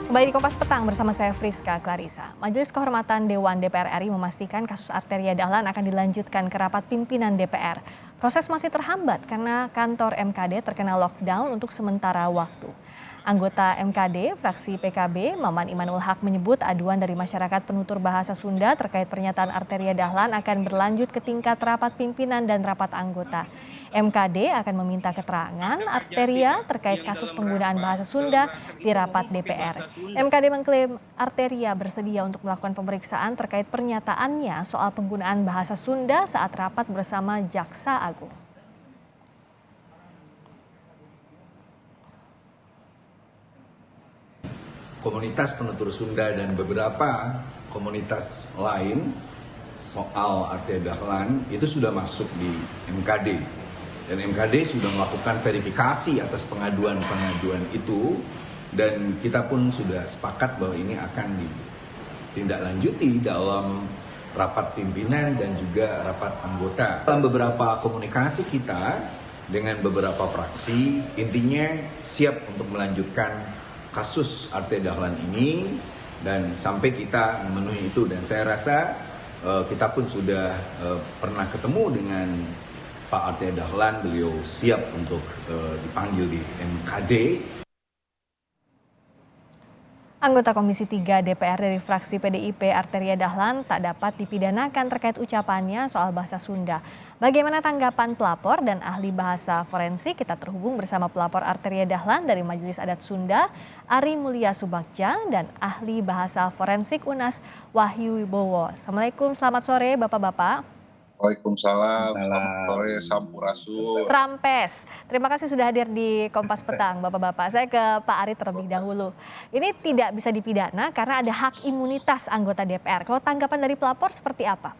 Kembali di Kompas Petang bersama saya Friska Clarissa. Majelis Kehormatan Dewan DPR RI memastikan kasus Arteria Dahlan akan dilanjutkan ke rapat pimpinan DPR. Proses masih terhambat karena kantor MKD terkena lockdown untuk sementara waktu. Anggota MKD, fraksi PKB, Maman Imanul Haq menyebut aduan dari masyarakat penutur bahasa Sunda terkait pernyataan Arteria Dahlan akan berlanjut ke tingkat rapat pimpinan dan rapat anggota. MKD akan meminta keterangan Arteria terkait kasus penggunaan bahasa Sunda di rapat DPR. MKD mengklaim Arteria bersedia untuk melakukan pemeriksaan terkait pernyataannya soal penggunaan bahasa Sunda saat rapat bersama Jaksa Agung. Komunitas penutur Sunda dan beberapa komunitas lain soal Arteria Dahlan itu sudah masuk di MKD. Dan MKD sudah melakukan verifikasi atas pengaduan-pengaduan itu, dan kita pun sudah sepakat bahwa ini akan ditindaklanjuti dalam rapat pimpinan dan juga rapat anggota. Dalam beberapa komunikasi kita dengan beberapa fraksi, intinya siap untuk melanjutkan kasus Arteria Dahlan ini dan sampai kita memenuhi itu. Dan saya rasa kita pun sudah pernah ketemu dengan Pak Arteria Dahlan, beliau siap untuk dipanggil di MKD. Anggota Komisi 3 DPR dari fraksi PDIP Arteria Dahlan tak dapat dipidanakan terkait ucapannya soal bahasa Sunda. Bagaimana tanggapan pelapor dan ahli bahasa forensik? Kita terhubung bersama pelapor Arteria Dahlan dari Majelis Adat Sunda, Ari Mulia Subagja, dan ahli bahasa forensik UNAS, Wahyu Wibowo. Assalamualaikum, selamat sore Bapak-Bapak. Waalaikumsalam, selamat sore, Sampurasun. Rampes, terima kasih sudah hadir di Kompas Petang, Bapak-Bapak. Saya ke Pak Ari terlebih dahulu. Ini tidak bisa dipidana karena ada hak imunitas anggota DPR. Kalau tanggapan dari pelapor seperti apa?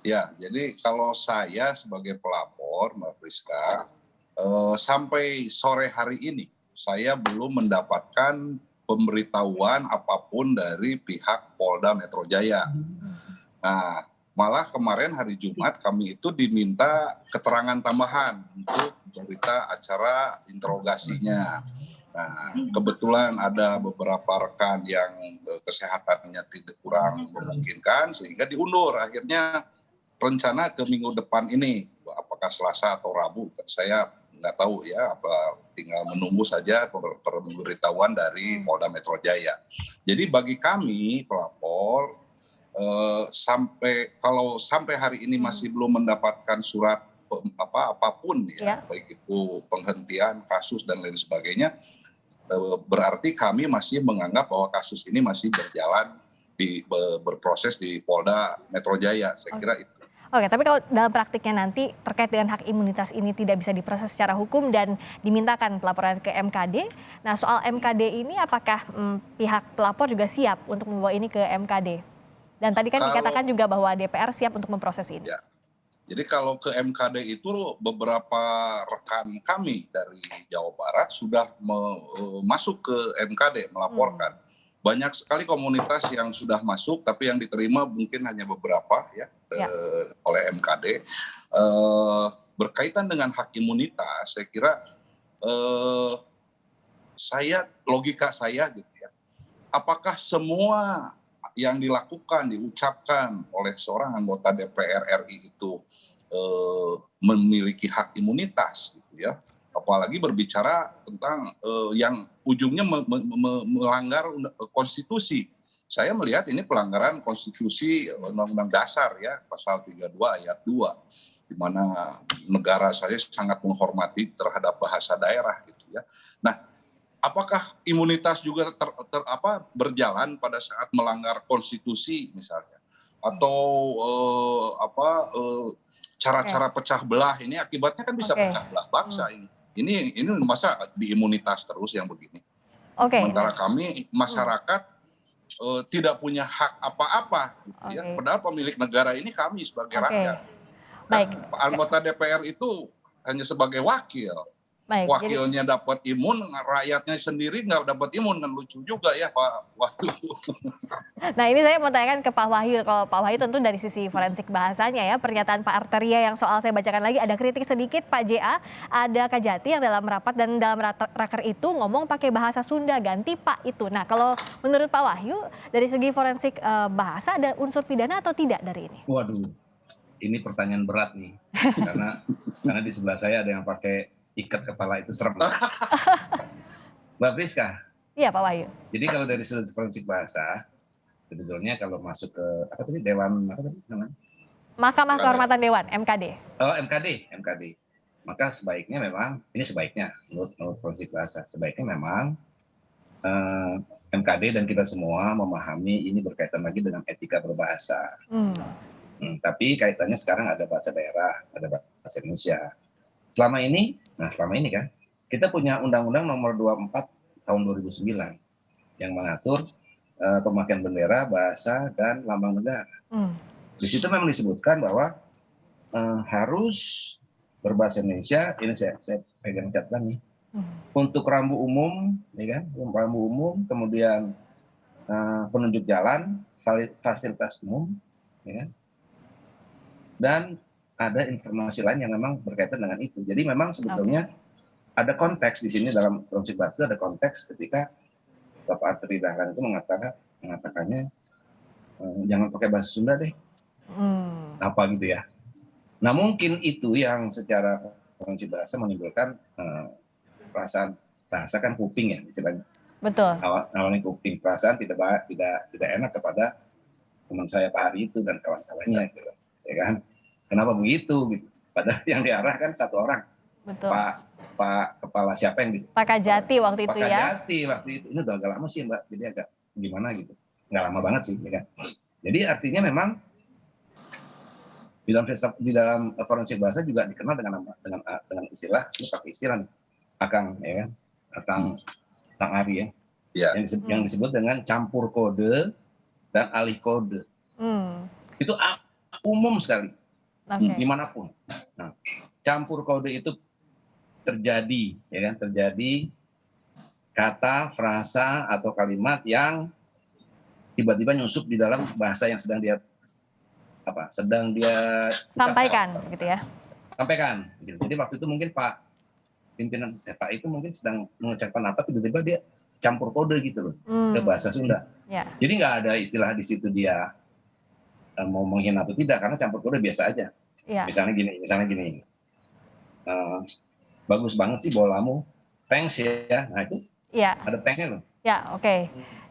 Ya, jadi kalau saya sebagai pelapor, Mbak Friska, sampai sore hari ini saya belum mendapatkan pemberitahuan apapun dari pihak Polda Metro Jaya. Nah, malah kemarin hari Jumat kami itu diminta keterangan tambahan untuk berita acara interogasinya. Nah, kebetulan ada beberapa rekan yang kesehatannya tidak kurang memungkinkan sehingga diundur. Akhirnya rencana ke minggu depan ini, apakah Selasa atau Rabu, saya nggak tahu ya, apa tinggal menunggu saja pemberitahuan dari Polda Metro Jaya. Jadi bagi kami pelapor, sampai hari ini masih belum mendapatkan surat apapun ya, baik itu penghentian kasus dan lain sebagainya, berarti kami masih menganggap bahwa kasus ini masih berjalan berproses di Polda Metro Jaya. Saya kira itu. Oke, tapi kalau dalam praktiknya nanti terkait dengan hak imunitas ini tidak bisa diproses secara hukum dan dimintakan pelaporan ke MKD. Nah, soal MKD ini apakah pihak pelapor juga siap untuk membawa ini ke MKD? Dan tadi kan dikatakan juga bahwa DPR siap untuk memproses ini. Ya. Jadi kalau ke MKD itu beberapa rekan kami dari Jawa Barat sudah masuk ke MKD melaporkan. Banyak sekali komunitas yang sudah masuk, tapi yang diterima mungkin hanya beberapa ya. Oleh MKD. Berkaitan dengan hak imunitas, saya kira logika saya gitu ya. Apakah semua yang dilakukan, diucapkan oleh seorang anggota DPR RI itu memiliki hak imunitas gitu ya, apalagi berbicara tentang yang ujungnya melanggar konstitusi. Saya melihat ini pelanggaran konstitusi Undang-Undang Dasar ya, pasal 32 ayat 2, di mana negara saya sangat menghormati terhadap bahasa daerah gitu ya. Nah, apakah imunitas juga berjalan pada saat melanggar konstitusi misalnya, atau cara-cara pecah belah ini akibatnya kan bisa pecah belah bangsa ini. Ini masa diimunitas terus yang begini. Sementara kami masyarakat tidak punya hak apa-apa, gitu ya. Padahal pemilik negara ini kami sebagai rakyat. Anggota DPR itu hanya sebagai wakil. Wakilnya dapat imun, rakyatnya sendiri nggak dapat imun, kan lucu juga ya Pak Wahyu. Nah ini saya mau tanyakan ke Pak Wahyu, kalau Pak Wahyu tentu dari sisi forensik bahasanya ya, pernyataan Pak Arteria yang soal saya bacakan lagi ada kritik sedikit Pak JA, ada Kajati yang dalam rapat dan dalam raker itu ngomong pakai bahasa Sunda, ganti Pak itu. Nah kalau menurut Pak Wahyu dari segi forensik bahasa ada unsur pidana atau tidak dari ini? Waduh, ini pertanyaan berat nih, karena di sebelah saya ada yang pakai ikat kepala itu serem. Mbak Priska, Iya Pak Wahyu. jadi kalau dari sudut forensik bahasa, sebetulnya kalau masuk ke apa tadi Dewan apa tadi namanya? Mahkamah Kehormatan Dewan, MKD. Oh MKD. Maka sebaiknya memang ini sebaiknya menurut forensik bahasa sebaiknya memang MKD dan kita semua memahami ini berkaitan lagi dengan etika berbahasa. Tapi kaitannya sekarang ada bahasa daerah, ada bahasa Indonesia. Selama ini kan kita punya Undang-Undang Nomor 24 tahun 2009 yang mengatur pemakaian bendera, bahasa dan lambang negara. Di situ memang disebutkan bahwa harus berbahasa Indonesia. Ini saya pegang catatan nih. Untuk rambu umum, ya kan, rambu umum, kemudian penunjuk jalan, fasilitas umum, ya kan, dan ada informasi lain yang memang berkaitan dengan itu. Jadi memang sebetulnya ada konteks di sini dalam forensik bahasa ada konteks ketika Bapak Arteria Dahlan itu mengatakannya jangan pakai bahasa Sunda deh, apa gitu ya. Nah mungkin itu yang secara forensik bahasa menimbulkan perasaan bahasa kan kuping ya istilahnya. Betul. Awalnya kuping, perasaan tidak enak kepada teman saya Pak Ari itu dan kawan-kawannya gitu, ya kan. Kenapa begitu gitu? Padahal yang diarahkan satu orang. Betul. Pak kepala siapa yang Pak Kajati waktu itu ya. Pak Kajati waktu itu. Ini udah agak lama sih Mbak, jadi agak gimana gitu. Nggak lama banget sih, ya kan. Jadi artinya memang di dalam forensik bahasa juga dikenal dengan istilah, ini pakai istilah Akang, ya kan, Kang Ari ya, yang disebut dengan campur kode dan alih kode. Itu umum sekali, dimanapun. Nah, campur kode itu terjadi, ya kan, terjadi kata, frasa atau kalimat yang tiba-tiba nyusup di dalam bahasa yang sedang dia sampaikan, gitu ya. Sampaikan. Gitu. Jadi waktu itu mungkin pimpinan Pak itu mungkin sedang mengucapkan apa, tiba-tiba dia campur kode gitu loh ke bahasa Sunda. Ya. Jadi nggak ada istilah di situ dia mau menghina atau tidak, karena campur kode biasa aja. Ya. Misalnya gini, bagus banget sih bolamu, thanks ya. Nah itu ada thanksnya loh. Ya oke.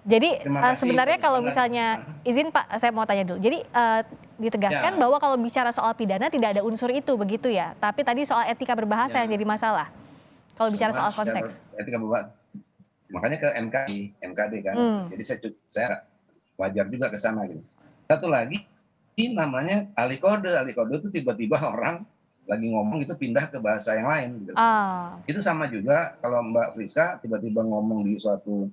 Jadi sebenarnya kalau misalnya izin Pak, saya mau tanya dulu. Jadi ditegaskan bahwa kalau bicara soal pidana tidak ada unsur itu begitu ya. Tapi tadi soal etika berbahasa yang jadi masalah. Kalau bicara soal konteks. Etika berbahasa. Makanya ke MKD kan. Jadi saya wajar juga ke sana gitu. Satu lagi ini namanya alih kode. Alih kode itu tiba-tiba orang lagi ngomong itu pindah ke bahasa yang lain gitu. Itu sama juga kalau Mbak Friska tiba-tiba ngomong di suatu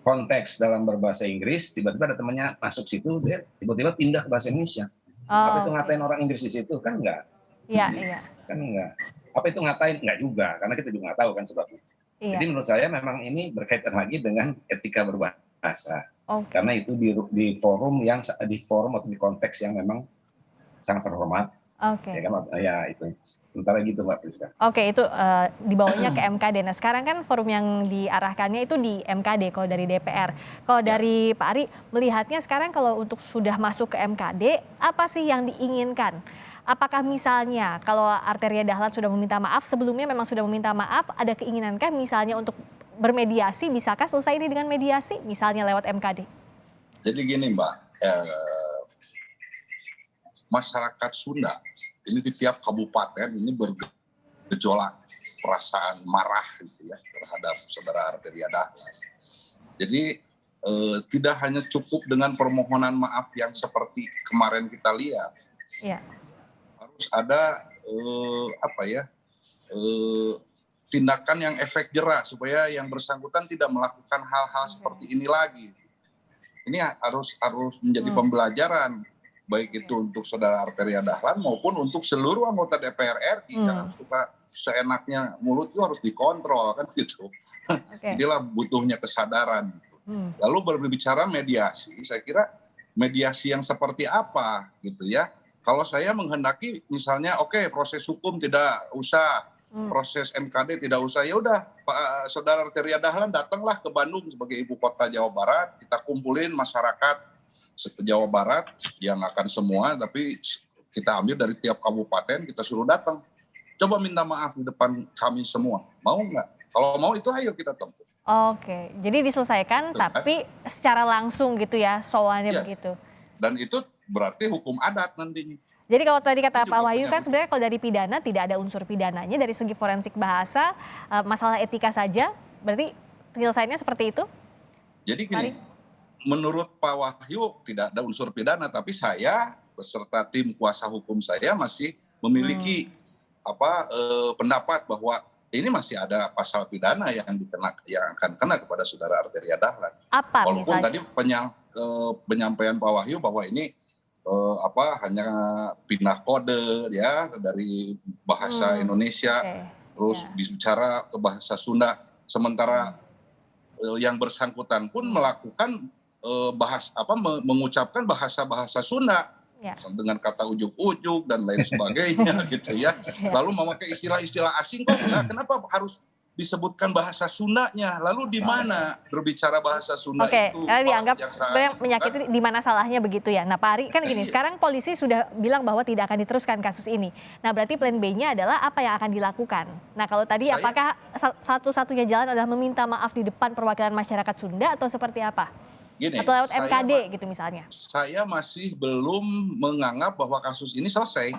konteks dalam berbahasa Inggris, tiba-tiba ada temannya masuk situ, dia tiba-tiba pindah ke bahasa Indonesia. Apa itu ngatain orang Inggris di situ? Kan enggak. Iya. Kan enggak. Apa itu ngatain? Enggak juga, karena kita juga nggak tahu kan sebabnya. Jadi menurut saya memang ini berkaitan lagi dengan etika berbahasa. Karena itu di forum atau di konteks yang memang sangat terhormat. Ya kan, ya itu. Sementara gitu Mbak Priska. Itu dibawanya ke MKD. Nah sekarang kan forum yang diarahkannya itu di MKD kalau dari DPR. Kalau dari Pak Ari melihatnya sekarang kalau untuk sudah masuk ke MKD, apa sih yang diinginkan? Apakah misalnya kalau Arteria Dahlan sudah meminta maaf, sebelumnya memang sudah meminta maaf, ada keinginankah misalnya untuk bermediasi, bisakah selesai ini dengan mediasi, misalnya lewat MKD? Jadi gini Mbak, masyarakat Sunda ini di tiap kabupaten ini bergejolak perasaan marah gitu ya terhadap saudara Arteria Dahlan. Jadi tidak hanya cukup dengan permohonan maaf yang seperti kemarin kita lihat, harus ada tindakan yang efek jera supaya yang bersangkutan tidak melakukan hal-hal seperti ini lagi. Ini harus menjadi pembelajaran, baik itu untuk saudara Arteria Dahlan maupun untuk seluruh anggota DPR RI. Jangan suka seenaknya, mulut itu harus dikontrol kan gitu. Oke. Inilah butuhnya kesadaran. Lalu berbicara mediasi, saya kira mediasi yang seperti apa gitu ya. Kalau saya menghendaki misalnya oke, proses hukum tidak usah, proses MKD tidak usah, ya udah Pak Saudara Arteria Dahlan datanglah ke Bandung sebagai ibu kota Jawa Barat, kita kumpulin masyarakat Jawa Barat yang akan semua, tapi kita ambil dari tiap kabupaten, kita suruh datang. Coba minta maaf di depan kami semua, mau nggak? Kalau mau itu ayo kita tempuh. Oke, jadi diselesaikan tapi secara langsung gitu ya, soalnya Iya. begitu. Dan itu berarti hukum adat nantinya. Jadi kalau tadi kata Ini juga Pak Wahyu punya kan sebenarnya kalau dari pidana tidak ada unsur pidananya, dari segi forensik bahasa, masalah etika saja, berarti penyelesaiannya seperti itu? Jadi gini, menurut Pak Wahyu tidak ada unsur pidana, tapi saya beserta tim kuasa hukum saya masih memiliki pendapat bahwa ini masih ada pasal pidana yang akan kena kepada Saudara Arteria Dahlan. Apa Walaupun misalnya? tadi penyampaian Pak Wahyu bahwa ini hanya pindah kode ya dari bahasa Indonesia, terus bicara ke bahasa Sunda, sementara yang bersangkutan pun melakukan mengucapkan bahasa Sunda dengan kata ujuk-ujuk dan lain sebagainya gitu ya. Lalu memakai istilah-istilah asing kok kenapa harus disebutkan bahasa Sundanya? Lalu di mana berbicara bahasa Sunda itu? Karena dianggap sebenarnya menyakiti, di mana salahnya begitu ya. Nah Pak Ari, kan gini, sekarang polisi sudah bilang bahwa tidak akan diteruskan kasus ini. Nah berarti plan B-nya adalah apa yang akan dilakukan? Nah kalau tadi apakah satu-satunya jalan adalah meminta maaf di depan perwakilan masyarakat Sunda atau seperti apa? Gini, atau lewat MKD gitu misalnya? Saya masih belum menganggap bahwa kasus ini selesai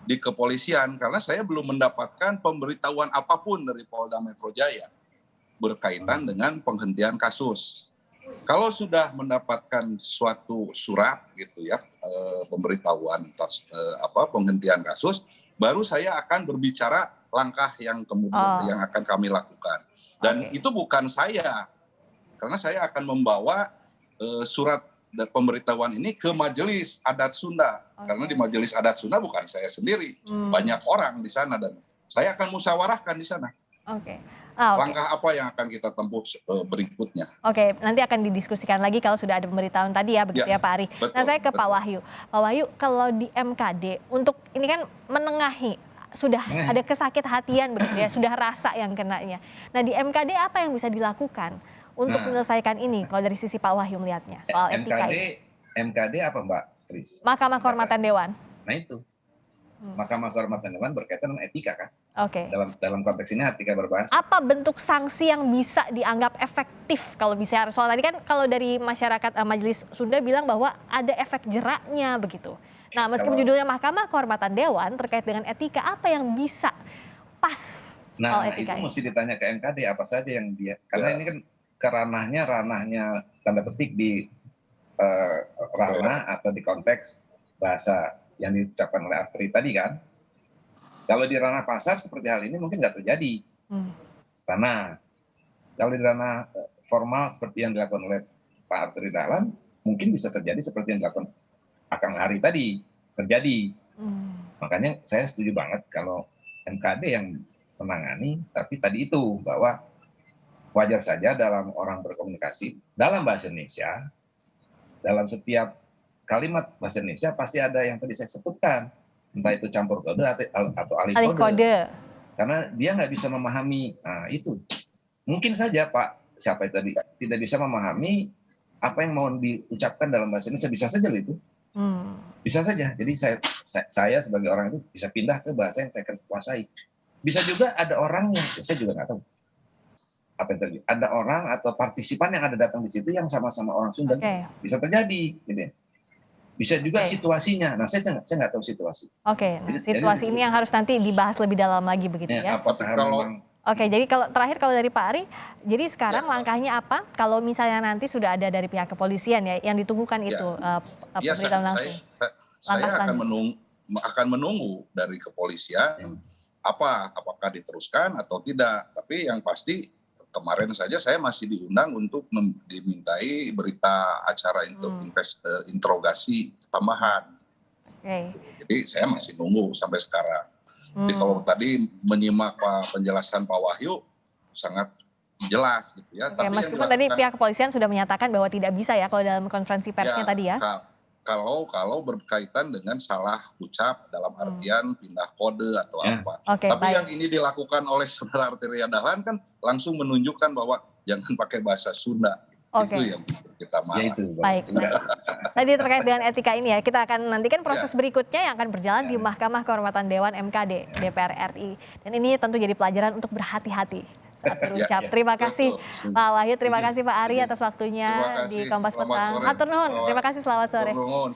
di kepolisian karena saya belum mendapatkan pemberitahuan apapun dari Polda Metro Jaya berkaitan dengan penghentian kasus. Kalau sudah mendapatkan suatu surat gitu ya, pemberitahuan atas penghentian kasus, baru saya akan berbicara langkah yang kemudian yang akan kami lakukan. Dan itu bukan saya, karena saya akan membawa surat dan pemberitahuan ini ke Majelis Adat Sunda. Karena di Majelis Adat Sunda bukan saya sendiri, banyak orang di sana dan saya akan musyawarahkan di sana. Langkah apa yang akan kita tempuh berikutnya. Nanti akan didiskusikan lagi kalau sudah ada pemberitahuan tadi ya, begitu ya Pak Ari. Betul, nah saya ke Pak Wahyu. Pak Wahyu, kalau di MKD untuk ini kan menengahi, sudah ada kesakit hatian begitu ya, sudah rasa yang kenanya. Nah di MKD apa yang bisa dilakukan untuk menyelesaikan ini kalau dari sisi Pak Wahyu melihatnya soal etika ini? MKD apa Mbak Kris? Mahkamah Kehormatan Dewan. Nah itu, Mahkamah Kehormatan Dewan berkaitan dengan etika kan? Dalam konteks ini etika berbahasa. Apa bentuk sanksi yang bisa dianggap efektif kalau bisa? Soal tadi kan kalau dari masyarakat Majelis Sunda bilang bahwa ada efek jeraknya begitu. Nah meskipun judulnya Mahkamah Kehormatan Dewan terkait dengan etika, apa yang bisa pas soal etika itu mesti ditanya ke MKD apa saja yang dia, karena ini kan ranahnya tanda petik di ranah atau di konteks bahasa yang diucapkan oleh Arteri tadi kan. Kalau di ranah pasar seperti hal ini mungkin nggak terjadi. Karena kalau di ranah formal seperti yang dilakukan oleh Pak Arteri Dahlan, mungkin bisa terjadi seperti yang dilakukan Akang Ari tadi terjadi. Makanya saya setuju banget kalau MKD yang menangani, tapi tadi itu bahwa wajar saja dalam orang berkomunikasi dalam bahasa Indonesia, dalam setiap kalimat bahasa Indonesia pasti ada yang tadi saya sebutkan, entah itu campur kode atau alih kode. Karena dia nggak bisa memahami. Nah itu mungkin saja Pak siapa itu tadi tidak bisa memahami apa yang mau diucapkan dalam bahasa Indonesia, bisa saja itu. Bisa saja. Jadi saya sebagai orang itu bisa pindah ke bahasa yang saya kuasai. Bisa juga ada orang yang saya juga nggak tahu apa yang terjadi. Ada orang atau partisipan yang ada datang di situ yang sama-sama orang Sunda. Bisa terjadi, gitu ya. Bisa juga situasinya. Nah, saya nggak tahu situasi. Situasi ini yang harus nanti dibahas lebih dalam lagi begitu ya. Jadi kalau terakhir kalau dari Pak Ari, jadi sekarang langkahnya apa? Kalau misalnya nanti sudah ada dari pihak kepolisian ya, yang ditunggukan itu pemberitahuan langsung. Saya akan menunggu dari kepolisian apakah diteruskan atau tidak. Tapi yang pasti kemarin saja saya masih diundang untuk dimintai berita acara interogasi tambahan. Jadi saya masih nunggu sampai sekarang. Jadi kalau tadi menyimak penjelasan Pak Wahyu sangat jelas gitu ya. Oke, Tapi yang meskipun tadi dilakukan pihak kepolisian sudah menyatakan bahwa tidak bisa ya kalau dalam konferensi persnya tadi ya. Kalau berkaitan dengan salah ucap dalam artian pindah kode atau apa. Oke, Tapi baik. yang ini dilakukan oleh saudara Arteria Dahlan kan langsung menunjukkan bahwa jangan pakai bahasa Sunda. Oke. Itu yang kita Ya marah. itu. Baik. Nah, tadi terkait dengan etika ini ya, kita akan nantikan proses berikutnya yang akan berjalan di Mahkamah Kehormatan Dewan MKD DPR RI. Dan ini tentu jadi pelajaran untuk berhati-hati saat berucap. Terima kasih Pak Wahyu, terima kasih Pak Ari atas waktunya Terima kasih. di Kompas Selamat Petang. sore. Hatur nuhun. Terima kasih, selamat sore. Hatur nuhun.